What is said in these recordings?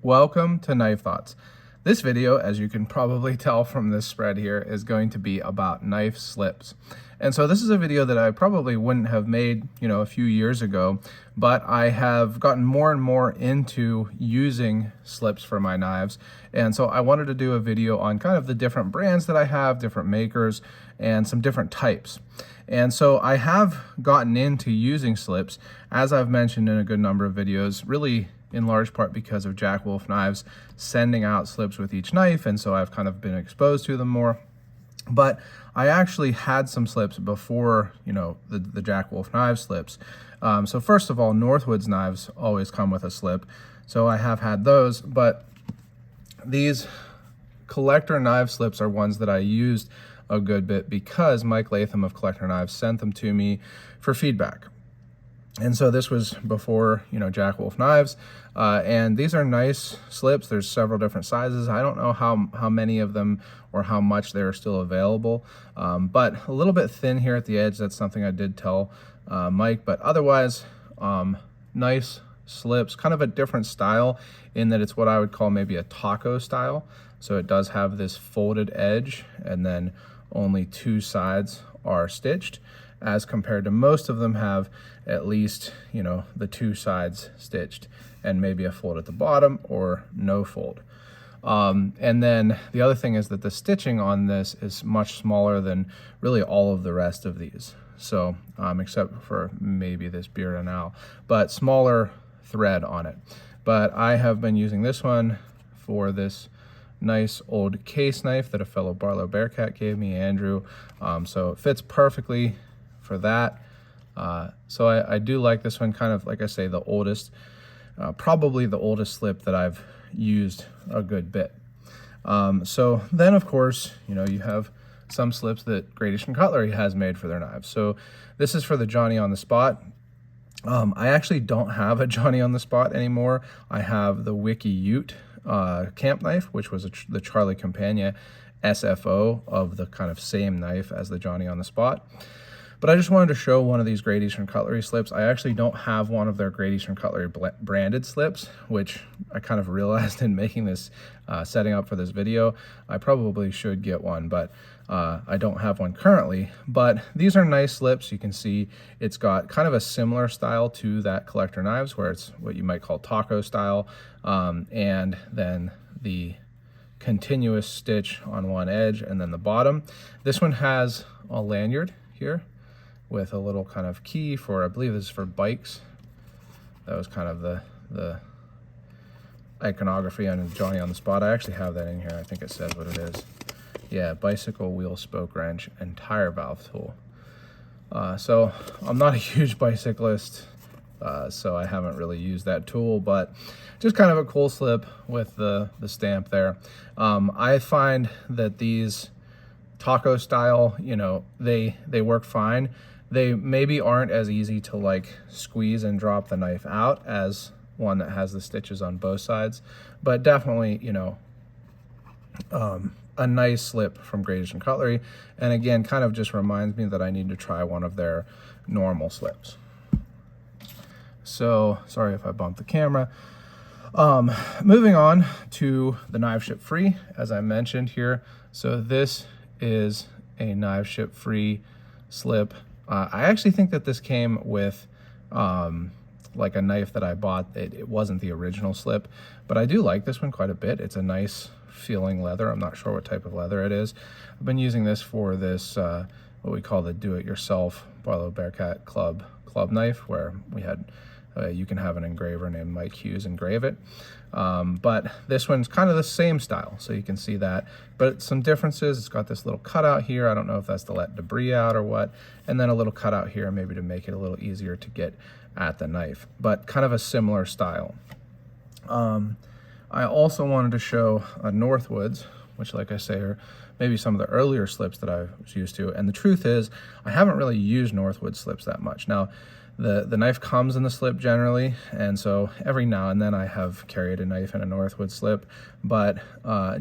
Welcome to Knife Thoughts. This video, as you can probably tell from this spread here, is going to be about knife slips. And so this is a video that I probably wouldn't have made, a few years ago, but I have gotten more and more into using slips for my knives. And so I wanted to do a video on kind of the different brands that I have, different makers, and some different types. And so I have gotten into using slips, as I've mentioned in a good number of videos, really in large part because of Jack Wolf Knives sending out slips with each knife, and so I've kind of been exposed to them more. But I actually had some slips before, the Jack Wolf Knives slips. So first of all, Northwood's knives always come with a slip, so I have had those, but these collector knife slips are ones that I used a good bit because Mike Latham of Collector Knives sent them to me for feedback. And so this was before, Jack Wolf Knives, and these are nice slips. There's several different sizes. I don't know how many of them or how much they're still available, but a little bit thin here at the edge. That's something I did tell Mike, but otherwise, nice slips, kind of a different style in that it's what I would call maybe a taco style. So it does have this folded edge, and then only two sides are stitched, as compared to most of them have at least, the two sides stitched and maybe a fold at the bottom or no fold. And then the other thing is that the stitching on this is much smaller than really all of the rest of these. So, except for maybe this beard and owl, but smaller thread on it. But I have been using this one for this nice old case knife that a fellow Barlow Bearcat gave me, Andrew. So it fits perfectly for that. So I do like this one, kind of, like I say, the oldest, probably the oldest slip that I've used a good bit. So then, of course, you have some slips that Great Eastern Cutlery has made for their knives. So this is for the Johnny on the Spot. I actually don't have a Johnny on the Spot anymore. I have the Wiki Ute camp knife, which was the Charlie Campagna SFO of the kind of same knife as the Johnny on the Spot. But I just wanted to show one of these Great Eastern Cutlery slips. I actually don't have one of their Great Eastern Cutlery branded slips, which I kind of realized in making this, setting up for this video. I probably should get one, but I don't have one currently. But these are nice slips. You can see it's got kind of a similar style to that Collector Knives, where it's what you might call taco style, and then the continuous stitch on one edge and then the bottom. This one has a lanyard here with a little kind of key for, I believe this is for bikes. That was kind of the iconography on Johnny on the Spot. I actually have that in here. I think it says what it is. Yeah, bicycle wheel spoke wrench and tire valve tool. So I'm not a huge bicyclist, so I haven't really used that tool, but just kind of a cool slip with the stamp there. I find that these taco style, they work fine. They maybe aren't as easy to like squeeze and drop the knife out as one that has the stitches on both sides, but definitely, a nice slip from Great Eastern Cutlery. And again, kind of just reminds me that I need to try one of their normal slips. So sorry if I bumped the camera. Moving on to the Knife Ship Free, as I mentioned here. So this is a Knife Ship Free slip. I actually think that this came with like a knife that I bought. It wasn't the original slip, but I do like this one quite a bit. It's a nice feeling leather. I'm not sure what type of leather it is. I've been using this for this what we call the do-it-yourself Barlow Bearcat club knife, where we had you can have an engraver named Mike Hughes engrave it. But this one's kind of the same style, so you can see that. But some differences, it's got this little cutout here. I don't know if that's to let debris out or what. And then a little cutout here, maybe to make it a little easier to get at the knife. But kind of a similar style. I also wanted to show a Northwoods, which, like I say, are maybe some of the earlier slips that I was used to. And the truth is, I haven't really used Northwood slips that much. Now, the knife comes in the slip generally, and so every now and then I have carried a knife in a Northwood slip, but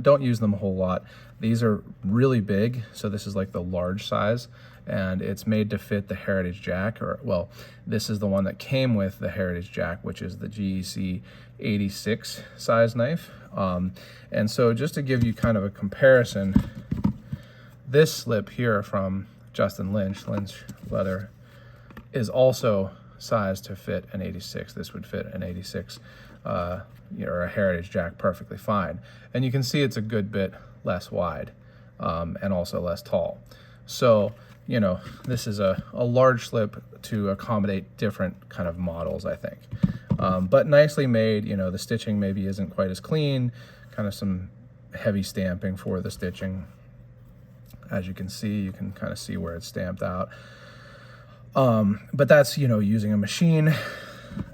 don't use them a whole lot. These are really big, so this is like the large size, and it's made to fit the Heritage Jack, or well, this is the one that came with the Heritage Jack, which is the GEC 86 size knife. And so just to give you kind of a comparison, this slip here from Justin Lynch leather, is also sized to fit an 86. This would fit an 86 or a Heritage Jack perfectly fine. And you can see it's a good bit less wide and also less tall. So, you know, this is a large slip to accommodate different kind of models, I think. But nicely made. You know, the stitching maybe isn't quite as clean, kind of some heavy stamping for the stitching. As you can see, you can kind of see where it's stamped out. But that's, you know, using a machine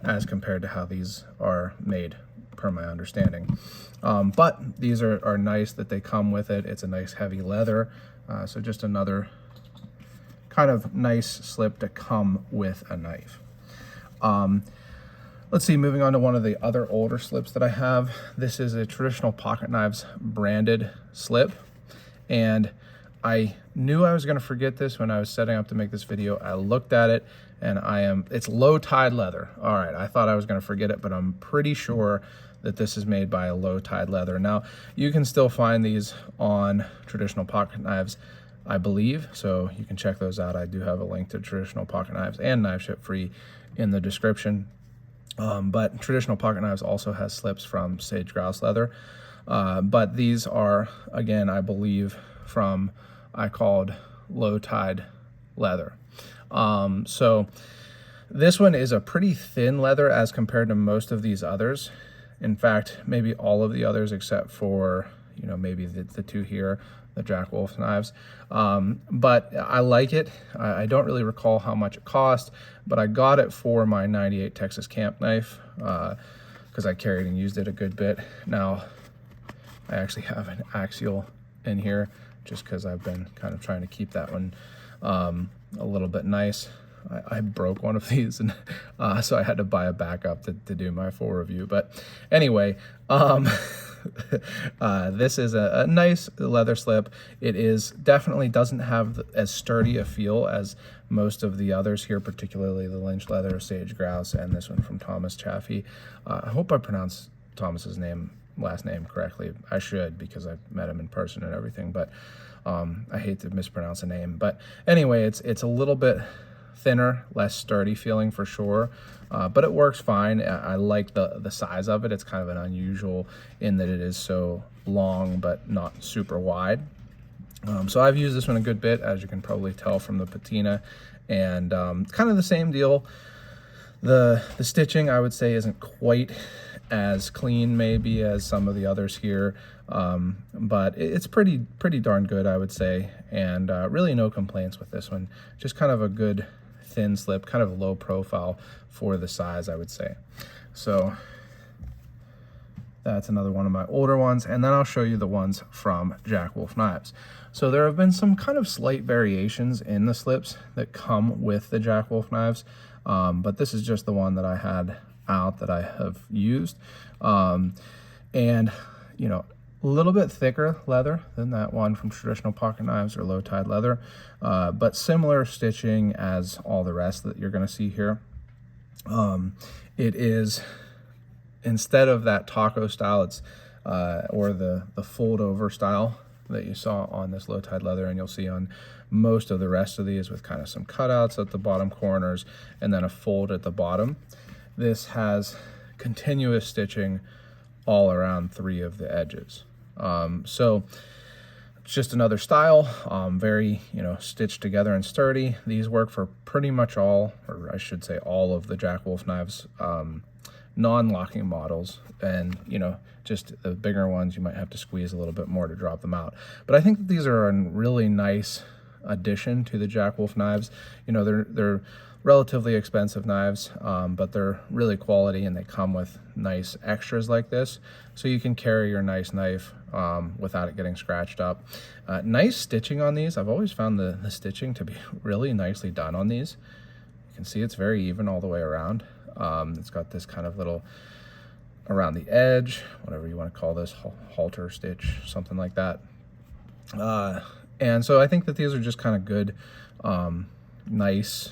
as compared to how these are made, per my understanding. But these are nice that they come with it. It's a nice heavy leather. So just another kind of nice slip to come with a knife. Let's see, moving on to one of the other older slips that I have. This is a Traditional Pocket Knives branded slip. And I knew I was going to forget this when I was setting up to make this video. I looked at it and it's low tide leather. All right, I thought I was going to forget it, but I'm pretty sure that this is made by a low tide leather. Now, you can still find these on Traditional Pocket Knives, I believe, so you can check those out. I do have a link to Traditional Pocket Knives and Knife Ship Free in the description. But Traditional Pocket Knives also has slips from Sage Grouse leather. But these are, again, I believe, from I called low tide leather. So this one is a pretty thin leather as compared to most of these others. In fact, maybe all of the others except for, you know, maybe the two here, the Jack Wolf knives. But I like it. I don't really recall how much it cost, but I got it for my 98 Texas camp knife because I carried and used it a good bit. Now, I actually have an axial in here just because I've been kind of trying to keep that one a little bit nice. I broke one of these, and so I had to buy a backup to do my full review. But anyway, this is a nice leather slip. It is definitely doesn't have as sturdy a feel as most of the others here, particularly the Lynch leather, Sage Grouse, and this one from Thomas Chaffee. I hope I pronounced Thomas's last name correctly. I should, because I've met him in person and everything, but I hate to mispronounce a name. But anyway, it's a little bit thinner, less sturdy feeling for sure, but it works fine. I like the size of it. It's kind of an unusual in that it is so long but not super wide. So I've used this one a good bit, as you can probably tell from the patina, and kind of the same deal. The stitching, I would say, isn't quite as clean maybe as some of the others here, but it's pretty darn good, I would say, and really no complaints with this one. Just kind of a good thin slip, kind of low profile for the size, I would say. So that's another one of my older ones, and then I'll show you the ones from Jack Wolf Knives. So there have been some kind of slight variations in the slips that come with the Jack Wolf Knives, but this is just the one that I had out that I have used. And you know, a little bit thicker leather than that one from Traditional Pocket Knives or low tide leather, but similar stitching as all the rest that you're going to see here. It is, instead of that taco style, it's or the fold over style that you saw on this low tide leather, and you'll see on most of the rest of these, with kind of some cutouts at the bottom corners and then a fold at the bottom. This has continuous stitching all around 3 of the edges. So it's just another style, very, you know, stitched together and sturdy. These work for pretty much all, or I should say all of the Jack Wolf Knives non-locking models, and, you know, just the bigger ones you might have to squeeze a little bit more to drop them out. But I think that these are a really nice addition to the Jack Wolf Knives. You know, they're relatively expensive knives, but they're really quality, and they come with nice extras like this, so you can carry your nice knife without it getting scratched up. Nice stitching on these. I've always found the stitching to be really nicely done on these. You can see it's very even all the way around. It's got this kind of little around the edge, whatever you want to call this, halter stitch, something like that. And so I think that these are just kind of good, nice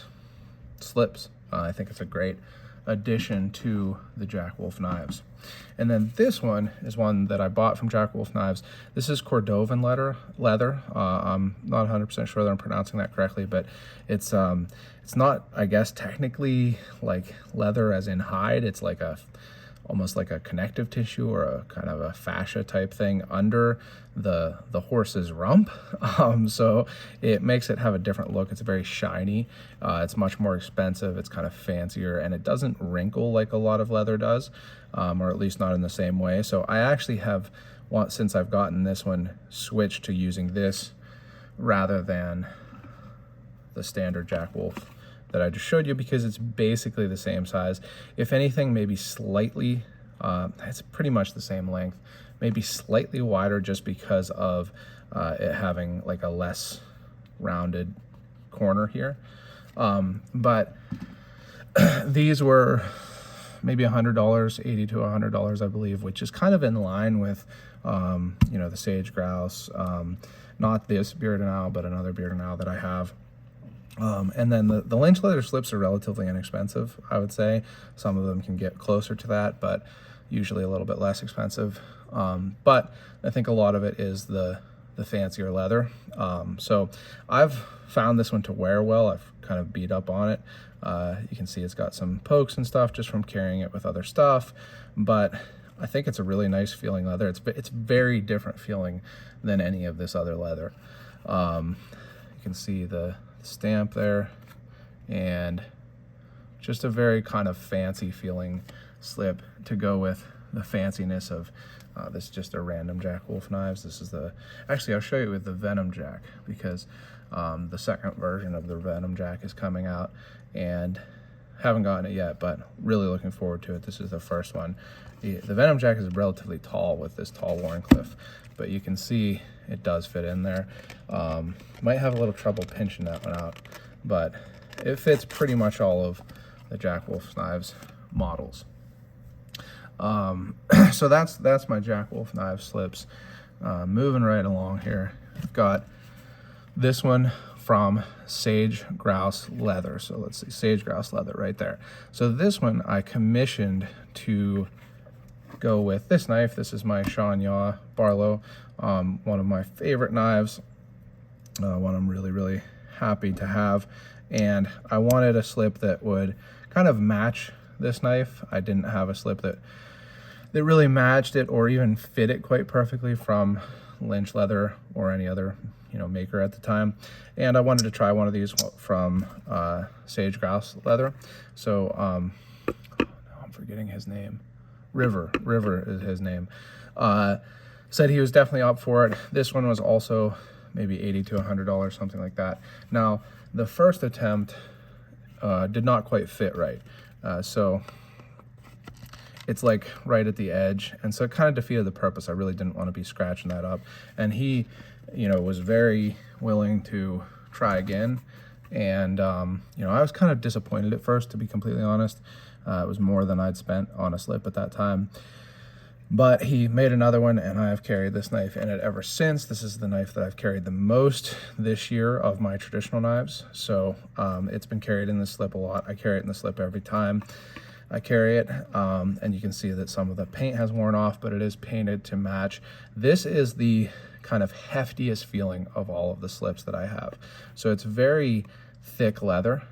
slips. I think it's a great addition to the Jack Wolf knives. And then this one is one that I bought from Jack Wolf Knives. This is Cordovan leather. I'm not 100% sure that I'm pronouncing that correctly, but it's not, I guess, technically like leather as in hide. It's like almost like a connective tissue or a kind of a fascia type thing under the horse's rump. So it makes it have a different look. It's very shiny. It's much more expensive. It's kind of fancier, and it doesn't wrinkle like a lot of leather does, or at least not in the same way. So I actually have, since I've gotten this one, switched to using this rather than the standard Jack Wolf that I just showed you, because it's basically the same size. If anything, maybe slightly, it's pretty much the same length, maybe slightly wider, just because of it having like a less rounded corner here. But these were maybe $100, $80 to $100, I believe, which is kind of in line with, you know, the Sage Grouse, not this bearded owl, but another bearded owl that I have. And then the Lynch leather slips are relatively inexpensive, I would say. Some of them can get closer to that, but usually a little bit less expensive. But I think a lot of it is the fancier leather. So I've found this one to wear well. I've kind of beat up on it. You can see it's got some pokes and stuff just from carrying it with other stuff, but I think it's a really nice feeling leather. It's very different feeling than any of this other leather. You can see the stamp there, and just a very kind of fancy feeling slip to go with the fanciness of this is just a random Jack Wolf knives. This is actually I'll show you with the Venom Jack, because the second version of the Venom Jack is coming out, and haven't gotten it yet, but really looking forward to it. This is the first one. The Venom Jack is relatively tall with this tall Warncliffe, but you can see it does fit in there. Might have a little trouble pinching that one out, but it fits pretty much all of the Jack Wolf Knives models. So that's my Jack Wolf Knives slips. Moving right along here, I've got this one from Sage Grouse Leather. So let's see, Sage Grouse Leather right there. So this one I commissioned to go with this knife. This is my Sean Yaw Barlow, one of my favorite knives, one I'm really happy to have, and I wanted a slip that would kind of match this knife. I didn't have a slip that really matched it or even fit it quite perfectly from Lynch leather or any other, you know, maker at the time, and I wanted to try one of these from Sage Grouse Leather. So I'm forgetting his name. River is his name. Said he was definitely up for it. This one was also maybe $80 to $100, something like that. Now, the first attempt did not quite fit right. So it's like right at the edge, and so it kind of defeated the purpose. I really didn't want to be scratching that up. And he, you know, was very willing to try again. And, you know, I was kind of disappointed at first, to be completely honest. It was more than I'd spent on a slip at that time. But he made another one, and I have carried this knife in it ever since. This is the knife that I've carried the most this year of my traditional knives. So it's been carried in the slip a lot. I carry it in the slip every time I carry it. And you can see that some of the paint has worn off, but it is painted to match. This is the kind of heftiest feeling of all of the slips that I have. So it's very thick leather,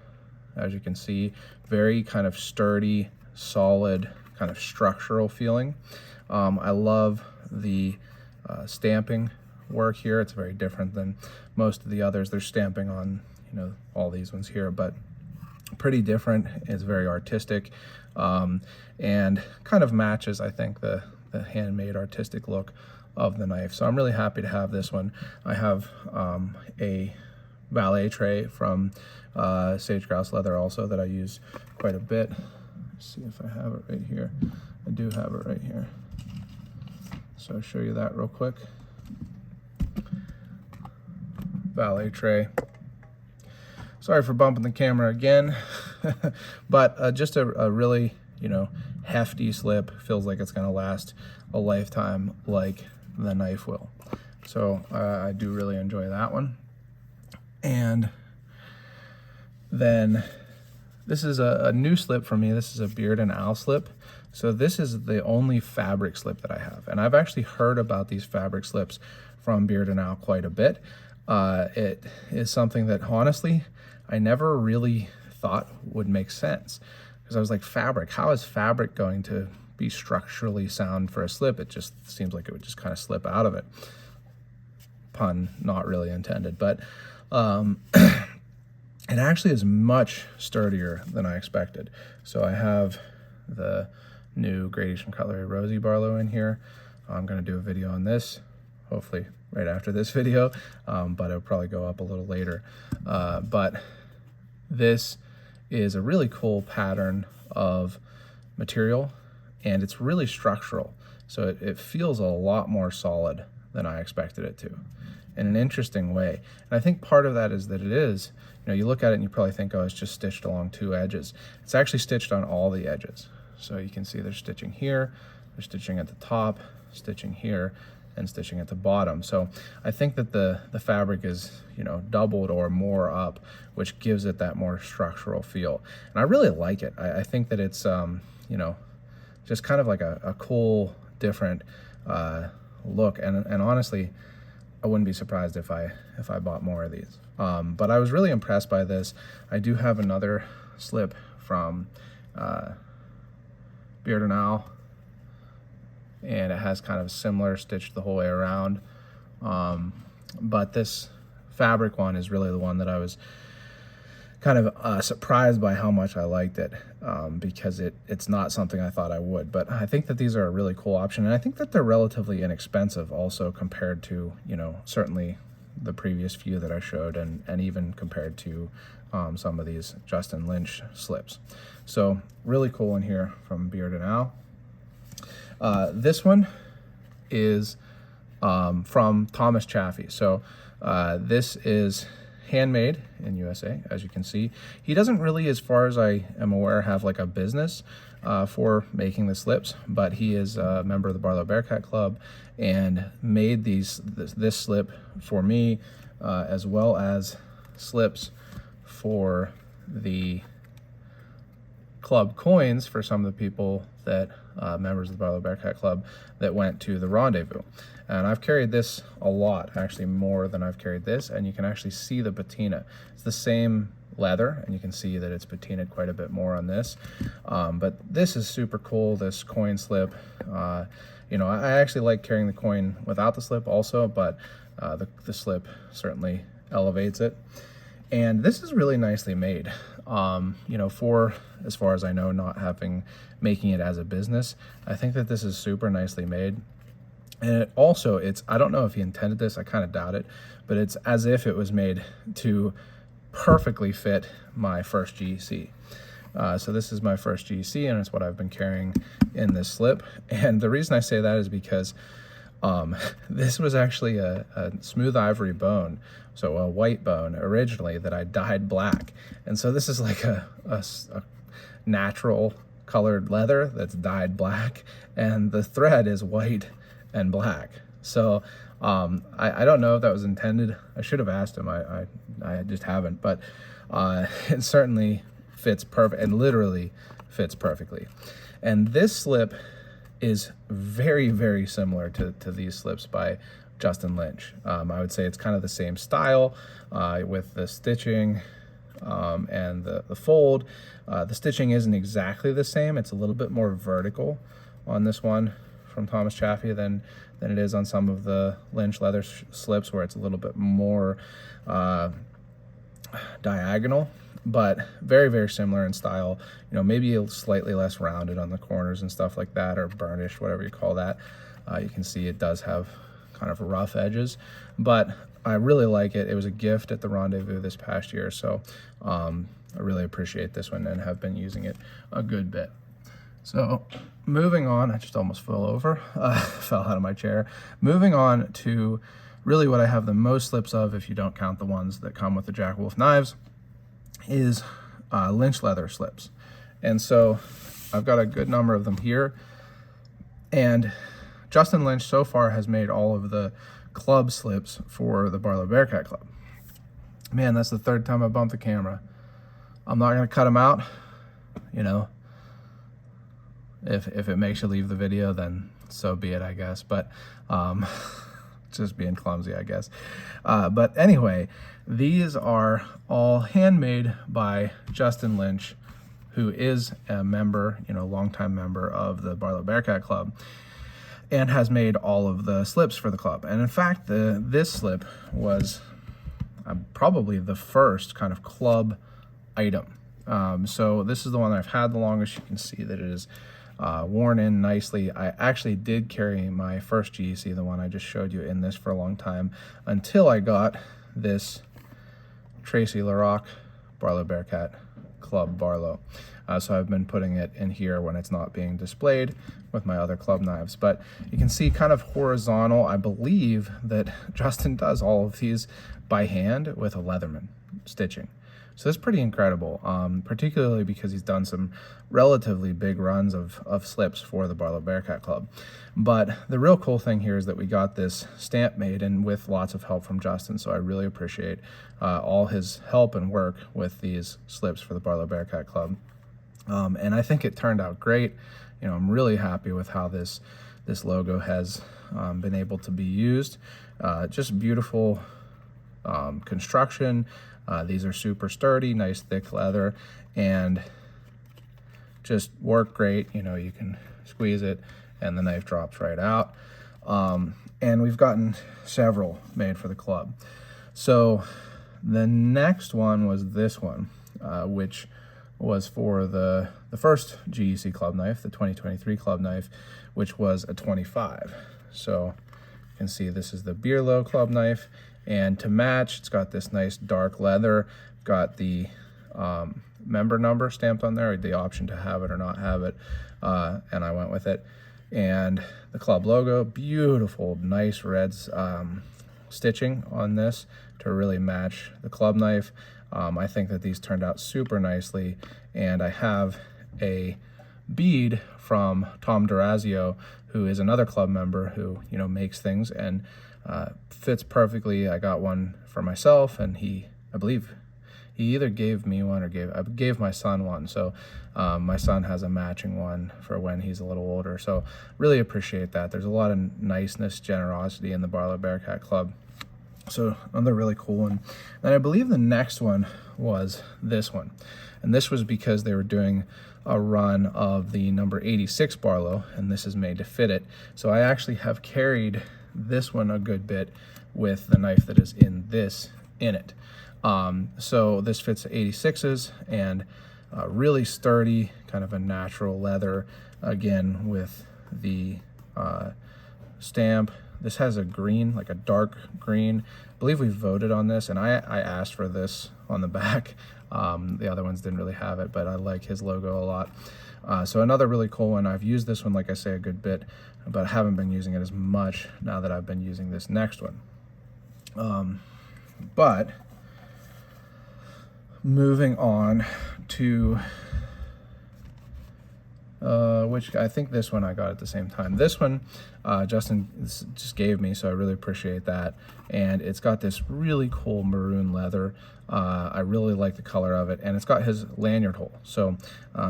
as you can see, very kind of sturdy, solid, kind of structural feeling. I love the stamping work here. It's very different than most of the others. They're stamping on, you know, all these ones here, but pretty different. It's very artistic, and kind of matches, I think, the handmade artistic look of the knife. So I'm really happy to have this one. I have a valet tray from Sage Grouse Leather also that I use quite a bit. Let's see if I have it right here. I do have it right here. So I'll show you that real quick. Valet tray. Sorry for bumping the camera again, but just a really, you know, hefty slip. Feels like it's gonna last a lifetime, like the knife will. So I do really enjoy that one. And then this is a new slip for me. This is a Beard and Owl slip. So this is the only fabric slip that I have. And I've actually heard about these fabric slips from Beard and Owl quite a bit. It is something that honestly, I never really thought would make sense. Because I was like, fabric, how is fabric going to be structurally sound for a slip? It just seems like it would just kind of slip out of it. Pun not really intended, but it actually is much sturdier than I expected. So I have the new Gradation Cutlery Rosy Barlow in here. I'm going to do a video on this, hopefully right after this video, but it'll probably go up a little later. But this is a really cool pattern of material, and it's really structural. So it feels a lot more solid than I expected it to, in an interesting way. And I think part of that is that it is, you know, you look at it and you probably think, oh, it's just stitched along two edges. It's actually stitched on all the edges. So you can see there's stitching here, there's stitching at the top, stitching here, and stitching at the bottom. So I think that the fabric is, you know, doubled or more up, which gives it that more structural feel. And I really like it. I think that it's, you know, just kind of like a cool, different look. And honestly, I wouldn't be surprised if I bought more of these. But I was really impressed by this. I do have another slip from Beard and Owl, and it has kind of a similar stitch the whole way around. But this fabric one is really the one that I was kind of surprised by how much I liked it, because it's not something I thought I would. But I think that these are a really cool option, and I think that they're relatively inexpensive also compared to, you know, certainly the previous few that I showed, and even compared to some of these Justin Lynch slips. So really cool in here from Beard and Owl. This one is from Thomas Chaffee. So this is handmade in USA, as you can see. He doesn't really, as far as I am aware, have like a business for making the slips, but he is a member of the Barlow Bearcat Club and made this slip for me, as well as slips for the club coins for some of the people that members of the Barlow Bearcat Club that went to the rendezvous. And I've carried this a lot, actually more than I've carried this, and you can actually see the patina. It's the same leather, and you can see that it's patinaed quite a bit more on this. But this is super cool, this coin slip. You know, I actually like carrying the coin without the slip also, but the slip certainly elevates it. And this is really nicely made. You know, for, as far as I know, not making it as a business, I think that this is super nicely made. And it also, I don't know if he intended this, I kind of doubt it, but it's as if it was made to perfectly fit my first GEC. So this is my first GEC, and it's what I've been carrying in this slip. And the reason I say that is because this was actually a smooth ivory bone, so a white bone originally, that I dyed black. And so this is like a natural colored leather that's dyed black, and the thread is white and black. So I don't know if that was intended. I should have asked him. I just haven't, but it certainly fits perfect, and literally fits perfectly. And this slip is very, very similar to these slips by Justin Lynch. I would say it's kind of the same style with the stitching and the fold. The stitching isn't exactly the same. It's a little bit more vertical on this one from Thomas Chaffee than it is on some of the Lynch leather slips, where it's a little bit more diagonal, but very, very similar in style. You know, maybe slightly less rounded on the corners and stuff like that, or burnished, whatever you call that. You can see it does have kind of rough edges, but I really like it. It was a gift at the rendezvous this past year, so I really appreciate this one and have been using it a good bit. So moving on, I just almost fell over, fell out of my chair. Moving on to really what I have the most slips of, if you don't count the ones that come with the Jack Wolf knives, is Lynch leather slips. And so I've got a good number of them here. And Justin Lynch so far has made all of the club slips for the Barlow Bearcat Club. Man, that's the third time I bumped the camera. I'm not gonna cut them out, you know. If it makes you leave the video, then so be it, I guess. But just being clumsy, I guess. But anyway, these are all handmade by Justin Lynch, who is a member, you know, longtime member of the Barlow Bearcat Club, and has made all of the slips for the club. And in fact, this slip was probably the first kind of club item. So this is the one I've had the longest. You can see that it is worn in nicely. I actually did carry my first GEC, the one I just showed you, in this for a long time, until I got this Tracy LaRock Barlow Bearcat Club Barlow. So I've been putting it in here when it's not being displayed with my other club knives. But you can see kind of horizontal. I believe that Justin does all of these by hand with a Leatherman stitching. So that's pretty incredible, particularly because he's done some relatively big runs of slips for the Barlow Bearcat Club. But the real cool thing here is that we got this stamp made, and with lots of help from Justin, so I really appreciate all his help and work with these slips for the Barlow Bearcat Club. And I think it turned out great. You know, I'm really happy with how this logo has been able to be used. Just beautiful construction. These are super sturdy, nice thick leather, and just work great. You know, you can squeeze it and the knife drops right out. And we've gotten several made for the club. So the next one was this one, which was for the first GEC club knife, the 2023 club knife, which was a 25. So you can see this is the Beerlow club knife. And to match, it's got this nice dark leather, got the member number stamped on there, the option to have it or not have it, and I went with it. And the club logo, beautiful, nice red stitching on this to really match the club knife. I think that these turned out super nicely, and I have a bead from Tom Durazio, who is another club member who, you know, makes things and fits perfectly. I got one for myself, and I believe he either gave me one or I gave my son one. So my son has a matching one for when he's a little older. So really appreciate that. There's a lot of niceness, generosity in the Barlow Bearcat Club. So another really cool one. And I believe the next one was this one. And this was because they were doing a run of the number 86 Barlow, and this is made to fit it. So I actually have carried this one a good bit with the knife that is in it. So this fits 86s, and really sturdy, kind of a natural leather, again with the stamp. This has a green, like a dark green. I believe we voted on this, and I asked for this on the back. The other ones didn't really have it, but I like his logo a lot. So another really cool one. I've used this one, like I say, a good bit, but I haven't been using it as much now that I've been using this next one. But moving on to which I think this one I got at the same time. This one Justin just gave me, so I really appreciate that. And it's got this really cool maroon leather. I really like the color of it, and it's got his lanyard hole. So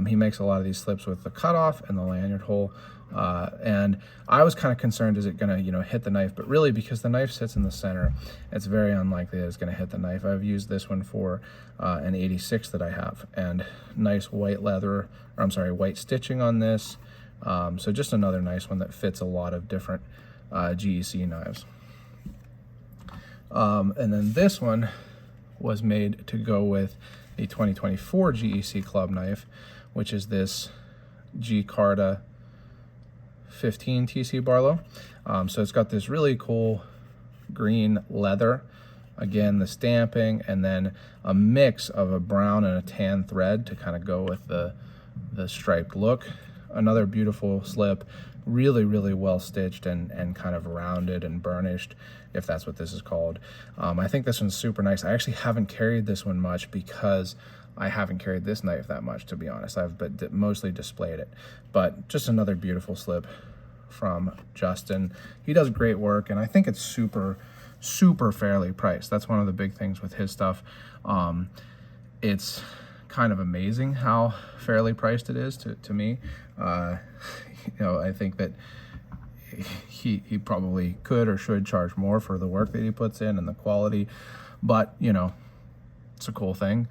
he makes a lot of these slips with the cutoff and the lanyard hole. And I was kind of concerned, is it gonna, you know, hit the knife? But really, because the knife sits in the center, it's very unlikely that it's gonna hit the knife. I've used this one for an 86 that I have, and nice white leather, or I'm sorry, white stitching on this. So just another nice one that fits a lot of different GEC knives. And then this one was made to go with the 2024 GEC club knife, which is this G Carta 15 TC Barlow. So it's got this really cool green leather, again the stamping, and then a mix of a brown and a tan thread to kind of go with the striped look. Another beautiful slip, really well stitched and kind of rounded and burnished, if that's what this is called. I think this one's super nice. I actually haven't carried this one much because I haven't carried this knife that much, to be honest. I've mostly displayed it, but just another beautiful slip. from Justin. He does great work, and I think it's super fairly priced. That's one of the big things with his stuff. It's kind of amazing how fairly priced it is to me. I think that he probably could or should charge more for the work that he puts in and the quality, but it's a cool thing.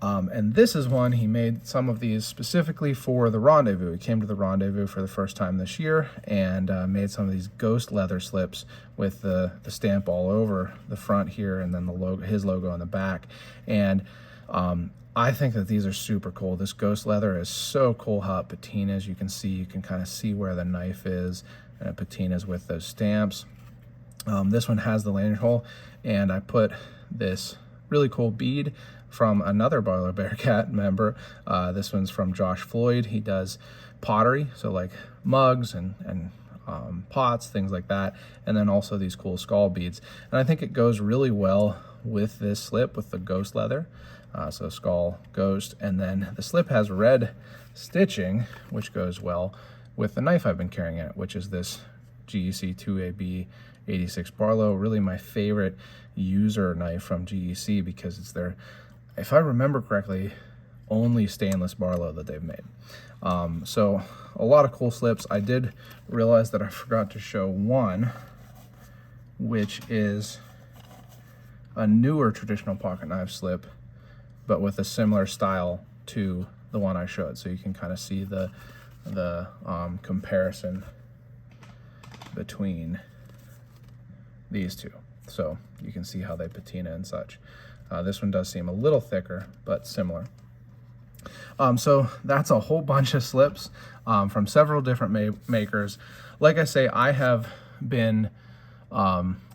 And this is one, he made some of these specifically for the Rendezvous. He came to the Rendezvous for the first time this year and made some of these ghost leather slips with the stamp all over the front here, and then the logo, his logo on the back. And I think that these are super cool. This ghost leather is so cool how it patinas. You can kind of see where the knife is, and it patinas with those stamps. This one has the lanyard hole, and I put this really cool bead from another Barlow Bearcat member. This one's from Josh Floyd. He does pottery, so like mugs and pots, things like that, and then also these cool skull beads. And I think it goes really well with this slip, with the ghost leather. So skull, ghost, and then the slip has red stitching, which goes well with the knife I've been carrying in it, which is this GEC 2AB 86 Barlow. Really my favorite user knife from GEC, because it's their, if I remember correctly, only stainless Barlow that they've made. So a lot of cool slips. I did realize that I forgot to show one, which is a newer traditional pocket knife slip, but with a similar style to the one I showed. So you can kind of see the comparison between these two. So you can see how they patina and such. This one does seem a little thicker, but similar. So that's a whole bunch of slips from several different makers. Like I say, I have been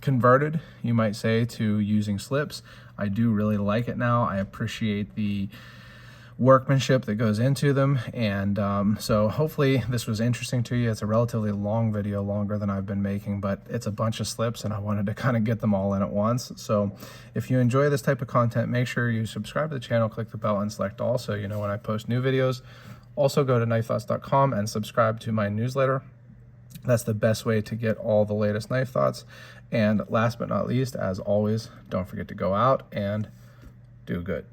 converted, you might say, to using slips. I do really like it now. I appreciate the workmanship that goes into them, and so hopefully this was interesting to you. It's a relatively long video, longer than I've been making, but it's a bunch of slips and I wanted to kind of get them all in at once. So if you enjoy this type of content, make sure you subscribe to the channel, click the bell, and select all so you know when I post new videos. Also go to knifethoughts.com and subscribe to my newsletter. That's the best way to get all the latest knife thoughts. And last but not least, as always, don't forget to go out and do good.